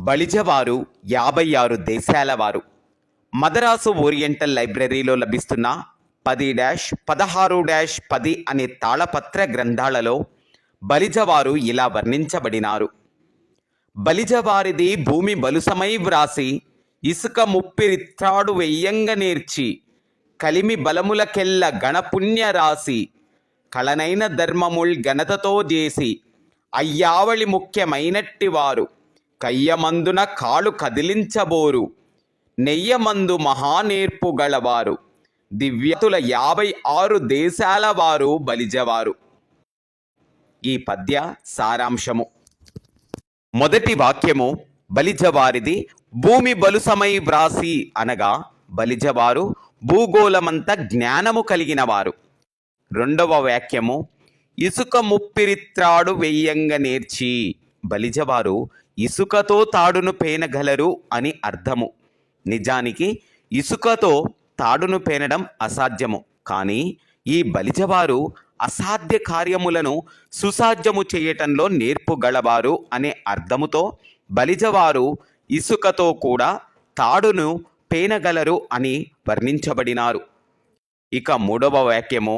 బలిజవారు 56 దేశాల వారు. మదరాసు ఓరియంటల్ లైబ్రరీలో లభిస్తున్న 10-16-10 అనే తాళపత్ర గ్రంథాలలో బలిజవారు ఇలా వర్ణించబడినారు. బలిజవారిది భూమి బలుసమై వ్రాసి, ఇసుక ముప్పిరిత్రాడు వెయ్యంగ నేర్చి, కలిమి బలములకెల్ల గణపుణ్య రాసి, కళనైన ధర్మముల్ ఘనతతో చేసి, అయ్యావళి ముఖ్యమైనట్టివారు, కయ్యమందున కాళ్ళు కదిలించబోరు, నెయ్యమందు మహానేర్పు గలవారు, దివ్యతుల 56 దేశాల వారు బలిజవారు. ఈ పద్య సారాంశము. మొదటి వాక్యము బలిజవారిది భూమి బలుసమై వ్రాసి అనగా బలిజవారు భూగోళమంత జ్ఞానము కలిగిన వారు. రెండవ వాక్యము ఇసుక ముప్పిరిత్రాడు వెయ్యంగ నేర్చి, బలిజవారు ఇసుకతో తాడును పేనగలరు అని అర్థము. నిజానికి ఇసుకతో తాడును పేనడం అసాధ్యము, కానీ ఈ బలిజవారు అసాధ్య కార్యములను సుసాధ్యము చేయటంలో నేర్పుగలవారు అనే అర్థముతో బలిజవారు ఇసుకతో కూడా తాడును పేనగలరు అని వర్ణించబడినారు. ఇక మూడవ వాక్యము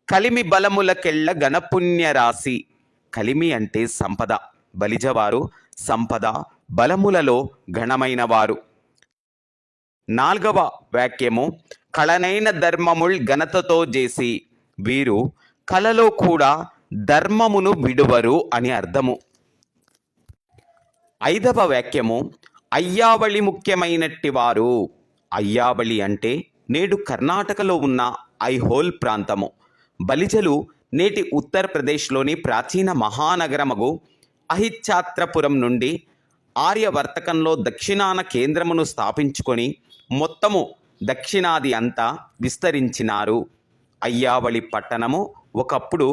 కలిమి బలములకెళ్ళ గణపుణ్య రాశి. కలిమి అంటే సంపద. బలిజవారు సంపద బలములలో గణమైన వారు. నాలుగవ వాక్యము కళనైన ధర్మముల్ ఘనతతో చేసి, వీరు కళలో కూడా ధర్మమును విడువరు అని అర్థము. ఐదవ వాక్యము అయ్యావళి ముఖ్యమైనట్టి వారు. అయ్యావళి అంటే నేడు కర్ణాటకలో ఉన్న ఐహోల్ ప్రాంతము. బలిజలు నేటి ఉత్తరప్రదేశ్లోని ప్రాచీన మహానగరమగు అహిచ్ఛాత్రపురం నుండి ఆర్యవర్తకంలో దక్షిణాన కేంద్రమును స్థాపించుకొని మొత్తము దక్షిణాది అంతా విస్తరించినారు. అయ్యావళి పట్టణము ఒకప్పుడు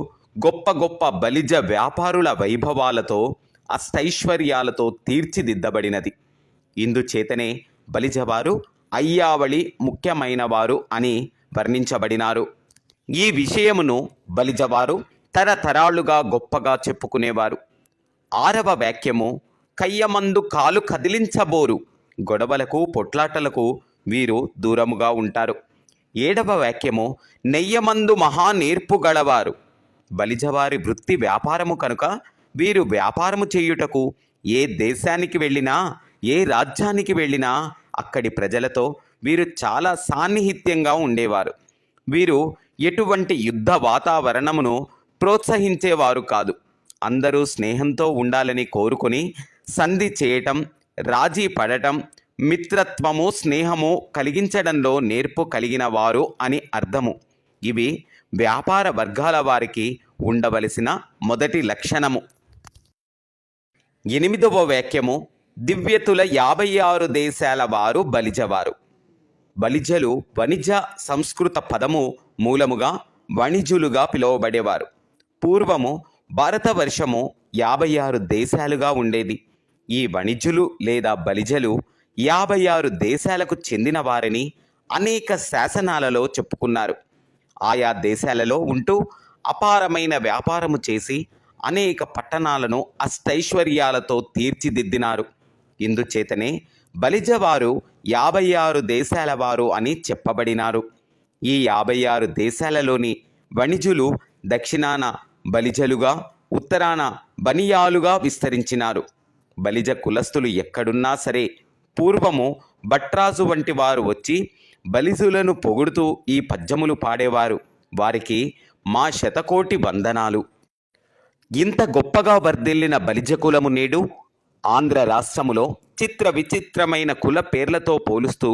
గొప్ప గొప్ప బలిజ వ్యాపారుల వైభవాలతో అష్టైశ్వర్యాలతో తీర్చిదిద్దబడినది. ఇందుచేతనే బలిజవారు అయ్యావళి ముఖ్యమైనవారు అని వర్ణించబడినారు. ఈ విషయమును బలిజవారు తరతరాలుగా గొప్పగా చెప్పుకునేవారు. ఆరవ వాక్యము కయ్యమందు కాలు కదిలించబోరు. గొడవలకు పొట్లాటలకు వీరు దూరముగా ఉంటారు. ఏడవ వాక్యము నెయ్యమందు మహానేర్పు గలవారు. బలిజవారి వృత్తి వ్యాపారము కనుక వీరు వ్యాపారము చేయుటకు ఏ దేశానికి వెళ్ళినా ఏ రాజ్యానికి వెళ్ళినా అక్కడి ప్రజలతో వీరు చాలా సాన్నిహిత్యంగా ఉండేవారు. వీరు ఎటువంటి యుద్ధ వాతావరణమును ప్రోత్సహించేవారు కాదు. అందరూ స్నేహంతో ఉండాలని కోరుకొని సంధి చేయటం, రాజీ పడటం, మిత్రత్వము స్నేహము కలిగించడంలో నేర్పు కలిగిన వారు అని అర్థము. ఇవి వ్యాపార వర్గాల వారికి ఉండవలసిన మొదటి లక్షణము. ఎనిమిదవ వాక్యము దివ్యతుల 56 దేశాల వారు బలిజవారు. బలిజలు వణిజ సంస్కృత పదము మూలముగా వణిజులుగా పిలువబడేవారు. పూర్వము భారతవర్షము 56 దేశాలుగా ఉండేది. ఈ వణిజులు లేదా బలిజలు 56 దేశాలకు చెందిన వారిని అనేక శాసనాలలో చెప్పుకున్నారు. ఆయా దేశాలలో ఉంటూ అపారమైన వ్యాపారము చేసి అనేక పట్టణాలను అష్టైశ్వర్యాలతో తీర్చిదిద్దినారు. ఇందుచేతనే బలిజవారు 56 దేశాల వారు అని చెప్పబడినారు. ఈ 56 దేశాలలోని వణిజులు దక్షిణాన బలిజలుగా, ఉత్తరాన బనియాలుగా విస్తరించినారు. బలిజ కులస్తులు ఎక్కడున్నా సరే పూర్వము భట్రాజు వంటి వారు వచ్చి బలిజులను పొగుడుతూ ఈ పద్యములు పాడేవారు. వారికి మా శతకోటి వందనాలు. ఇంత గొప్పగా వర్ధిల్లిన బలిజ కులము నేడు ఆంధ్ర రాష్ట్రములో చిత్ర విచిత్రమైన కుల పేర్లతో పోలుస్తూ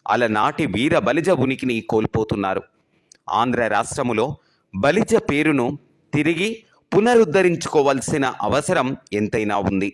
అలనాటి వీర బలిజ ఉనికిని కోల్పోతున్నారు. ఆంధ్ర రాష్ట్రములో బలిజ పేరును తిరిగి పునరుద్ధరించుకోవాల్సిన అవసరం ఎంతైనా ఉంది.